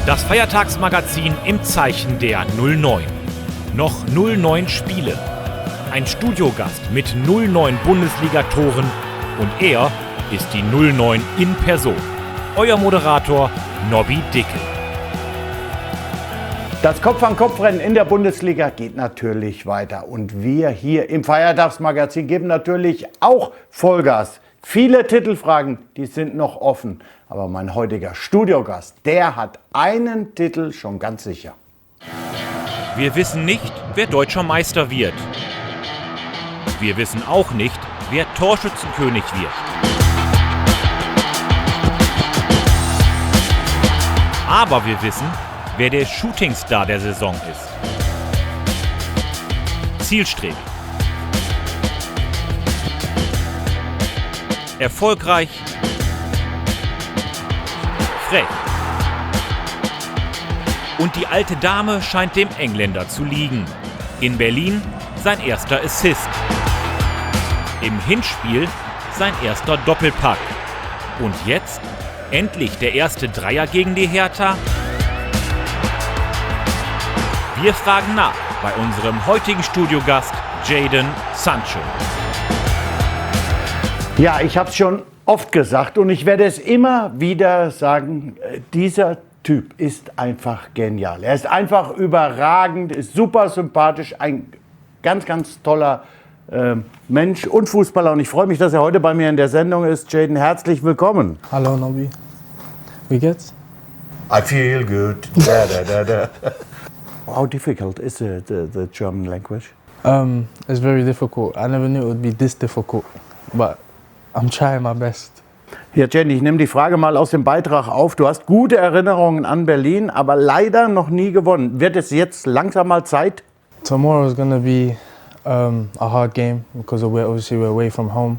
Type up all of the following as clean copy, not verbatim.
Das Feiertagsmagazin im Zeichen der 09. Noch 09 Spiele. Ein Studiogast mit 09 Bundesliga-Toren und er ist die 09 in Person. Euer Moderator Nobby Dickel. Das Kopf-an-Kopf-Rennen in der Bundesliga geht natürlich weiter. Und wir hier im Feiertagsmagazin geben natürlich auch Vollgas. Viele Titelfragen, die sind noch offen. Aber mein heutiger Studiogast, der hat einen Titel schon ganz sicher. Wir wissen nicht, wer deutscher Meister wird. Wir wissen auch nicht, wer Torschützenkönig wird. Aber wir wissen, wer der Shootingstar der Saison ist. Zielstrebig. Erfolgreich. Frech. Und die alte Dame scheint dem Engländer zu liegen. In Berlin sein erster Assist. Im Hinspiel sein erster Doppelpack. Und jetzt endlich der erste Dreier gegen die Hertha? Wir fragen nach bei unserem heutigen Studiogast Jadon Sancho. Ja, ich habe es schon oft gesagt und ich werde es immer wieder sagen, dieser Typ ist einfach genial. Er ist einfach überragend, ist super sympathisch, ein ganz, ganz toller Mensch und Fußballer. Und ich freue mich, dass er heute bei mir in der Sendung ist. Jadon, herzlich willkommen. Hallo Nobby. Wie geht's? I feel good. Da, da, da, da. How difficult is the German language? It's very difficult. I never knew it would be this difficult, but I'm trying my best. Ja, Jadon, ich nehme die Frage mal aus dem Beitrag auf. Du hast gute Erinnerungen an Berlin, aber leider noch nie gewonnen. Wird es jetzt langsam mal Zeit? Tomorrow is gonna be a hard game because we're away from home,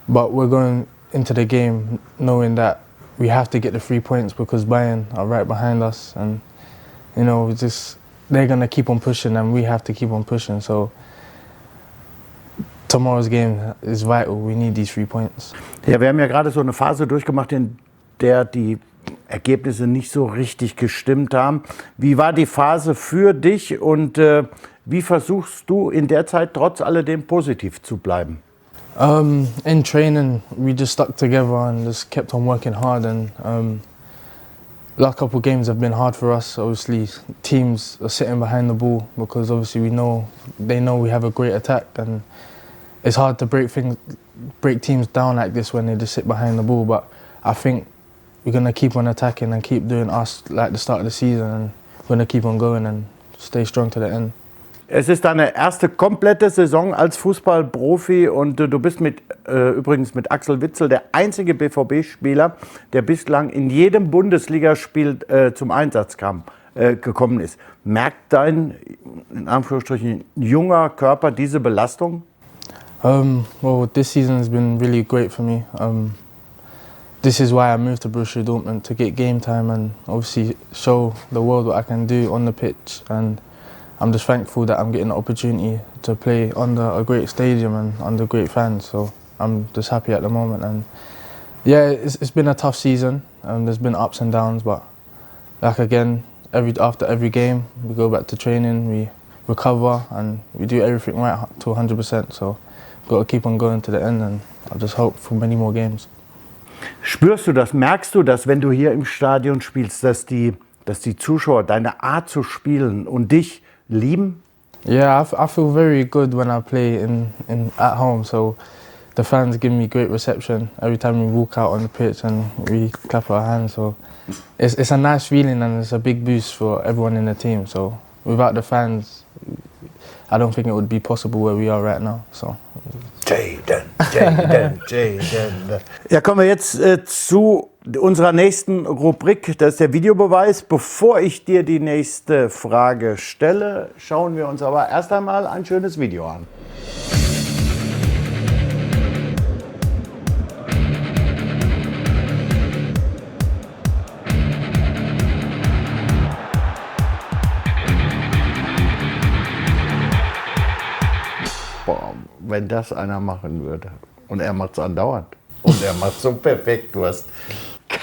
but we're going into the game knowing that we have to get the 3 points because Bayern are right behind us, and you know, they're gonna keep on pushing and we have to keep on pushing. So tomorrow's game is vital. We need these 3 points. Ja, wir haben ja gerade so eine Phase durchgemacht, in der die Ergebnisse nicht so richtig gestimmt haben. Wie war die Phase für dich und wie versuchst du in der Zeit trotz alledem positiv zu bleiben? In training, we just stuck together and just kept on working hard. And last couple of games have been hard for us. Obviously, teams are sitting behind the ball because obviously they know we have a great attack, and it's hard to break teams down like this when they just sit behind the ball. But I think we're gonna keep on attacking and keep doing us like the start of the season, and we're gonna keep on going and stay strong to the end. Es ist deine erste komplette Saison als Fußballprofi und du bist übrigens mit Axel Witsel der einzige BVB-Spieler, der bislang in jedem Bundesligaspiel zum Einsatz gekommen ist. Merkt dein, in Anführungsstrichen, junger Körper diese Belastung? Well, this season has been really great for me. This is why I moved to Borussia Dortmund, to get game time and obviously show the world what I can do on the pitch. And I'm just thankful that I'm getting the opportunity to play under a great stadium and under great fans. So I'm just happy at the moment. And yeah, it's been a tough season. There's been ups and downs, but like again, after every game, we go back to training, we recover, and we do everything right to 100%. So got to keep on going to the end, and I just hope for many more games. Spürst du das, merkst du das, wenn du hier im Stadion spielst, dass die Zuschauer deine Art zu spielen und dich lieben? Yeah, I feel very good when I play at home. So the fans give me great reception every time we walk out on the pitch and we clap our hands. So it's a nice feeling and it's a big boost for everyone in the team. So without the fans, I don't think it would be possible where we are right now. So. Jadon. Ja, kommen wir jetzt zu unserer nächsten Rubrik. Das ist der Videobeweis. Bevor ich dir die nächste Frage stelle, schauen wir uns aber erst einmal ein schönes Video an. Boah, wenn das einer machen würde. Und er macht es andauernd. Und er macht so perfekt. Du hast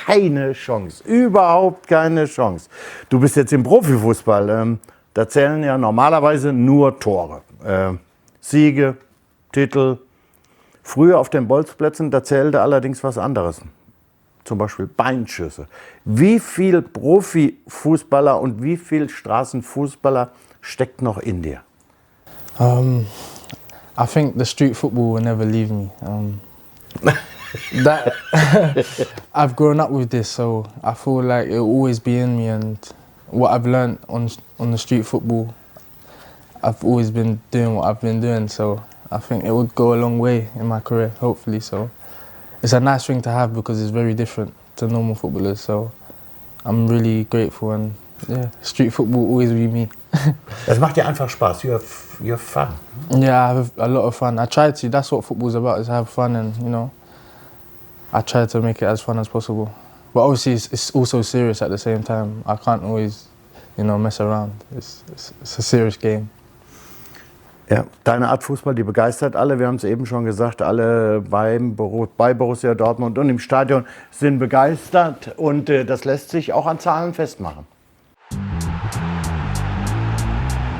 keine Chance. Überhaupt keine Chance. Du bist jetzt im Profifußball. Da zählen ja normalerweise nur Tore. Siege, Titel. Früher auf den Bolzplätzen, da zählte allerdings was anderes. Zum Beispiel Beinschüsse. Wie viel Profifußballer und wie viel Straßenfußballer steckt noch in dir? I think the street football will never leave me. That I've grown up with this, so I feel like it will always be in me. And what I've learned on the street football, I've always been doing what I've been doing. So I think it would go a long way in my career, hopefully. So it's a nice thing to have because it's very different to normal footballers. So I'm really grateful, and yeah, street football will always be me. Das macht dir einfach Spaß. You have fun. Yeah, I have a lot of fun. I try to. That's what football's about, is have fun, and I try to make it as fun as possible. But obviously, it's also serious at the same time. I can't always, mess around. It's a serious game. Ja, deine Art Fußball, die begeistert alle. Wir haben es eben schon gesagt, alle bei Borussia Dortmund und im Stadion sind begeistert. Und das lässt sich auch an Zahlen festmachen.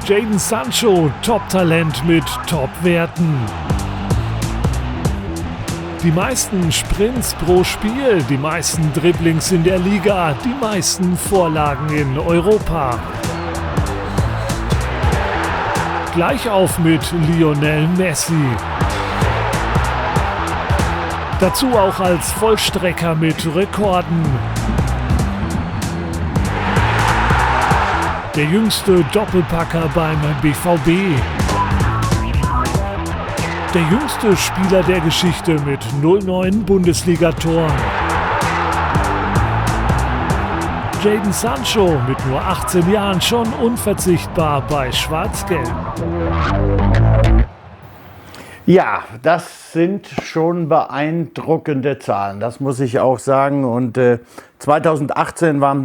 Jadon Sancho, Top-Talent mit Top-Werten. Die meisten Sprints pro Spiel, die meisten Dribblings in der Liga, die meisten Vorlagen in Europa. Gleich auf mit Lionel Messi. Dazu auch als Vollstrecker mit Rekorden. Der jüngste Doppelpacker beim BVB. Der jüngste Spieler der Geschichte mit 09 Bundesliga-Toren. Jadon Sancho mit nur 18 Jahren schon unverzichtbar bei Schwarz-Gelb. Ja, das sind schon beeindruckende Zahlen, das muss ich auch sagen. Und 2018 war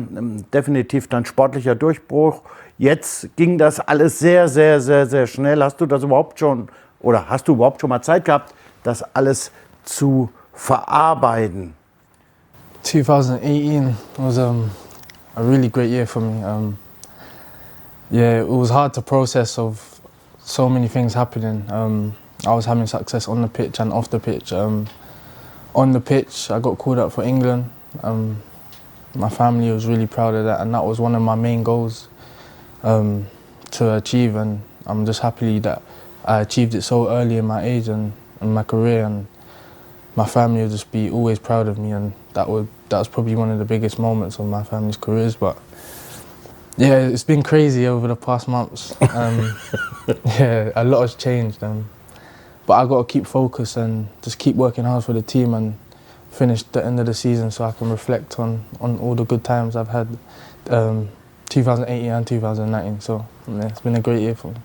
definitiv dein sportlicher Durchbruch. Jetzt ging das alles sehr, sehr, sehr, sehr schnell. Hast du überhaupt schon mal Zeit gehabt, das alles zu verarbeiten? 2018 was a really great year for me. It was hard to process of so many things happening. I was having success on the pitch and off the pitch. On the pitch, I got called up for England. My family was really proud of that, and that was one of my main goals to achieve. And I'm just happy that I achieved it so early in my age and in my career, and my family will just be always proud of me. And that was probably one of the biggest moments of my family's careers. But yeah, it's been crazy over the past months. Yeah, a lot has changed. But I got to keep focused and just keep working hard for the team and finish the end of the season so I can reflect on all the good times I've had 2018 and 2019. So yeah, it's been a great year for me.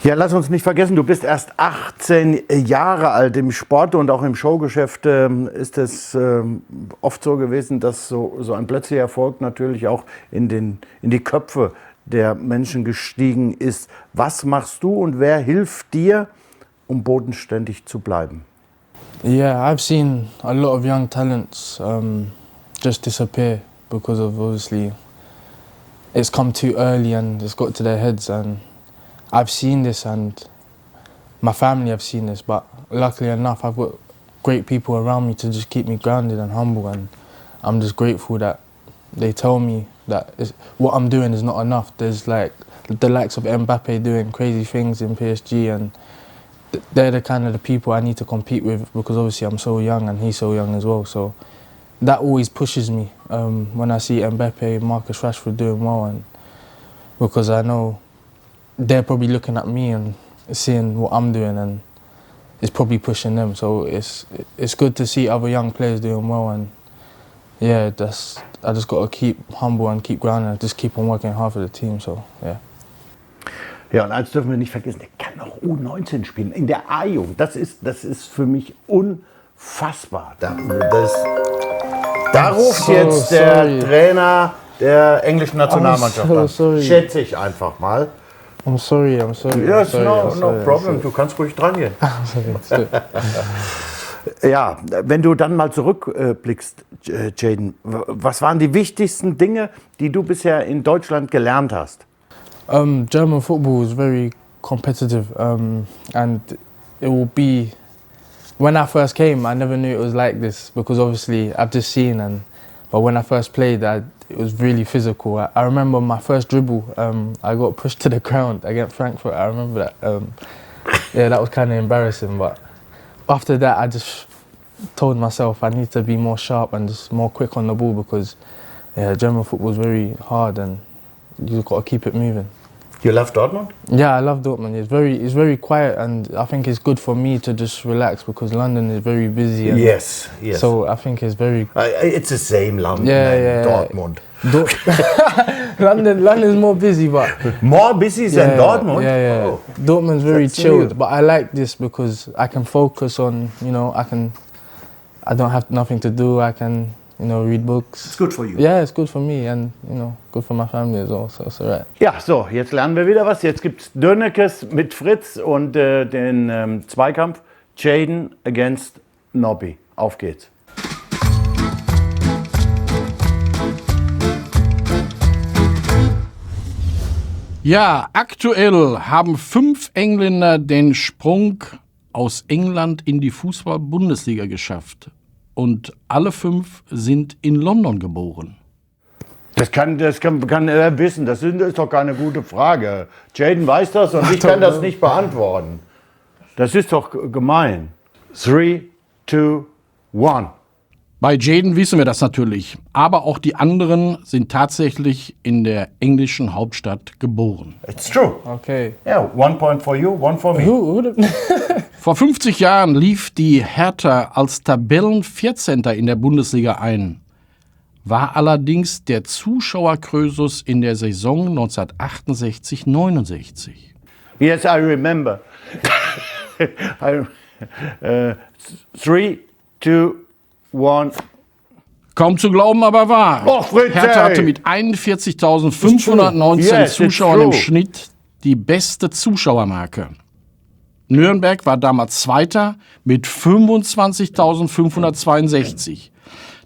Ja, lass uns nicht vergessen, du bist erst 18 Jahre alt. Im Sport und auch im Showgeschäft ist es oft so gewesen, dass so ein plötzlicher Erfolg natürlich auch in die Köpfe der Menschen gestiegen ist. Was machst du und wer hilft dir, um bodenständig zu bleiben? Yeah, I've seen a lot of young talents just disappear because of obviously it's come too early and it's got to their heads, and I've seen this and my family have seen this, but luckily enough I've got great people around me to just keep me grounded and humble, and I'm just grateful that they tell me that what I'm doing is not enough. There's like the likes of Mbappe doing crazy things in PSG, and they're the kind of the people I need to compete with, because obviously I'm so young and he's so young as well. So that always pushes me when I see Mbappe, Marcus Rashford doing well, and because I know they're probably looking at me and seeing what I'm doing, and it's probably pushing them. So it's good to see other young players doing well, and yeah, I just got to keep humble and keep grounded and just keep on working hard for the team. So yeah. Ja, und eins dürfen wir nicht vergessen, der kann auch U19 spielen, in der A-Jugend. Das ist für mich unfassbar. Da ruft jetzt der Trainer der englischen Nationalmannschaft an. Schätze ich einfach mal. I'm sorry. Yes, no problem. Du kannst ruhig dran gehen. Ja, wenn du dann mal zurückblickst, Jayden, was waren die wichtigsten Dinge, die du bisher in Deutschland gelernt hast? German football is very competitive, and it will be. When I first came, I never knew it was like this because obviously I've just seen, but when I first played, it was really physical. I remember my first dribble, I got pushed to the ground against Frankfurt. I remember that. Yeah, that was kind of embarrassing, but after that, I just told myself I need to be more sharp and just more quick on the ball because German football is very hard and you've got to keep it moving. You love Dortmund? Yeah, I love Dortmund. It's very quiet and I think it's good for me to just relax because London is very busy. And yes. So I think it's very... It's the same London Dortmund. London is more busy, but... More busy than Dortmund? Yeah. Oh, Dortmund's very chilled, but I like this because I can focus on, I don't have nothing to do, I can, read books. It's good for you. Yeah, it's good for me and, good for my family as well, so it's alright. Ja, so, jetzt lernen wir wieder was. Jetzt gibt's Dönekes mit Fritz und den Zweikampf Jayden against Nobby. Auf geht's. Ja, aktuell haben 5 Engländer den Sprung aus England in die Fußball-Bundesliga geschafft. Und alle 5 sind in London geboren. Das kann er wissen. Das ist doch keine gute Frage. Jayden weiß das und ich kann das nicht beantworten. Das ist doch gemein. 3, 2, 1. Bei Jayden wissen wir das natürlich, aber auch die anderen sind tatsächlich in der englischen Hauptstadt geboren. It's true. Okay. Yeah, 1 point for you, 1 for me. Vor 50 Jahren lief die Hertha als Tabellen-14. in der Bundesliga ein, war allerdings der Zuschauerkrösus in der Saison 1968/69. Yes, I remember. 3, 2, 1. Kaum zu glauben, aber wahr. Och, Fritz, Hertha hatte mit 41.519 Zuschauern im Schnitt die beste Zuschauermarke. Nürnberg war damals Zweiter mit 25.562.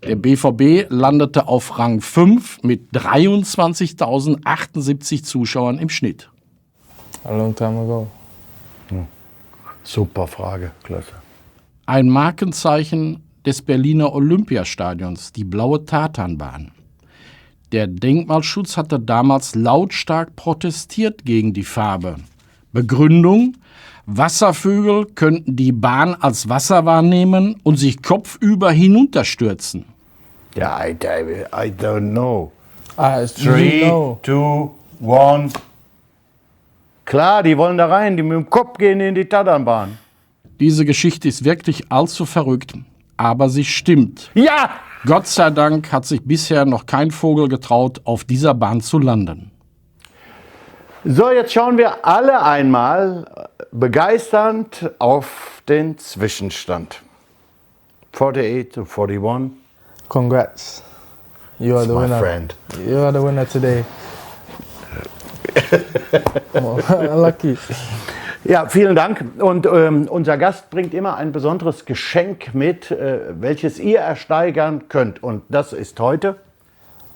Der BVB landete auf Rang 5 mit 23.078 Zuschauern im Schnitt. A long time ago. Super Frage, klasse. Ein Markenzeichen des Berliner Olympiastadions, die blaue Tatanbahn. Der Denkmalschutz hatte damals lautstark protestiert gegen die Farbe. Begründung: Wasservögel könnten die Bahn als Wasser wahrnehmen und sich kopfüber hinunterstürzen. Ja, I don't know. 3, 3, 2, 1. Klar, die wollen da rein, die mit dem Kopf gehen in die Tatanbahn. Diese Geschichte ist wirklich allzu verrückt, aber sie stimmt. Ja! Gott sei Dank hat sich bisher noch kein Vogel getraut, auf dieser Bahn zu landen. So, jetzt schauen wir alle einmal begeisternd auf den Zwischenstand. 48 to 41. Congrats. You are the winner. Friend. You are the winner today. Lucky. Ja, vielen Dank. Und unser Gast bringt immer ein besonderes Geschenk mit, welches ihr ersteigern könnt. Und das ist heute?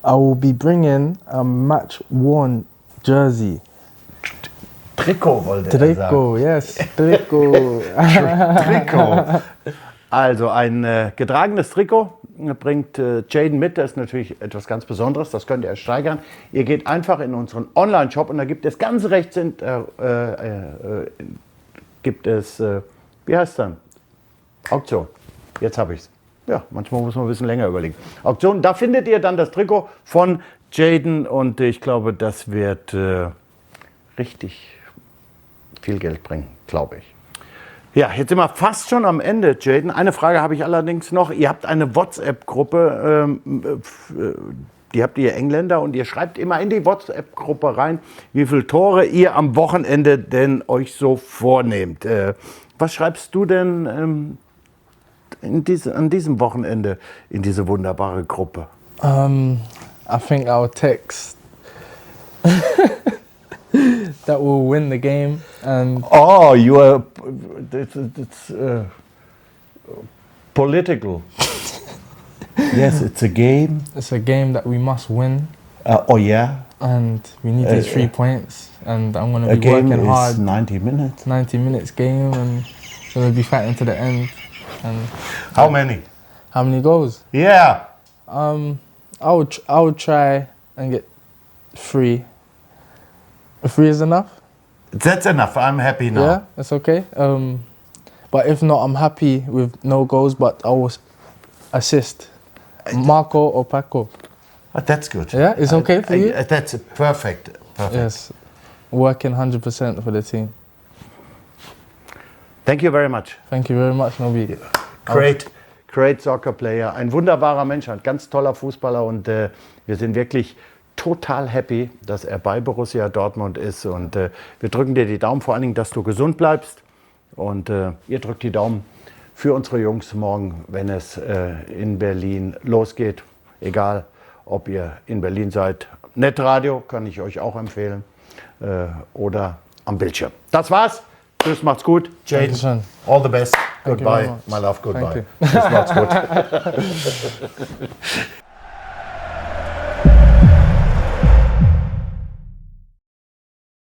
I will be bringing a match-worn jersey. Trikot wollte er sagen. Trikot, yes, Trikot. Trikot. Also ein getragenes Trikot bringt Jayden mit. Das ist natürlich etwas ganz Besonderes. Das könnt ihr ersteigern. Ihr geht einfach in unseren Online-Shop und da gibt es ganz rechts wie heißt es dann? Auktion. Jetzt habe ich es. Ja, manchmal muss man ein bisschen länger überlegen. Auktion, da findet ihr dann das Trikot von Jayden und ich glaube, das wird richtig viel Geld bringen, glaube ich. Ja, jetzt sind wir fast schon am Ende, Jayden. Eine Frage habe ich allerdings noch. Ihr habt eine WhatsApp-Gruppe, die habt ihr Engländer und ihr schreibt immer in die WhatsApp-Gruppe rein, wie viele Tore ihr am Wochenende denn euch so vornehmt. Was schreibst du denn an diesem Wochenende in diese wunderbare Gruppe? I think our text that will win the game and Oh, you are political. Yes, it's a game. It's a game that we must win, Oh yeah. and we need these 3 points. And I'm going A to be game working is hard. 90 minutes. 90 minutes game, and going to be fighting to the end. And How many? how many goals? Yeah. I would try and get 3. 3 is enough. That's enough. I'm happy now. Yeah, that's okay. But if not, I'm happy with no goals, but I will assist Marco or Paco. That's good. Yeah, it's okay for you? That's perfect. Perfect. Yes, working 100% for the team. Thank you very much. Thank you very much, Nobi. Great Soccer Player. Ein wunderbarer Mensch, ein ganz toller Fußballer und wir sind wirklich total happy, dass er bei Borussia Dortmund ist und wir drücken dir die Daumen, vor allen Dingen, dass du gesund bleibst und ihr drückt die Daumen für unsere Jungs morgen, wenn es in Berlin losgeht. Egal, ob ihr in Berlin seid. Netradio kann ich euch auch empfehlen oder am Bildschirm. Das war's. Tschüss, macht's gut. Jane, Dankeschön. all the best. Thank you Goodbye. very much. My love, goodbye. Thank you. Tschüss, macht's gut.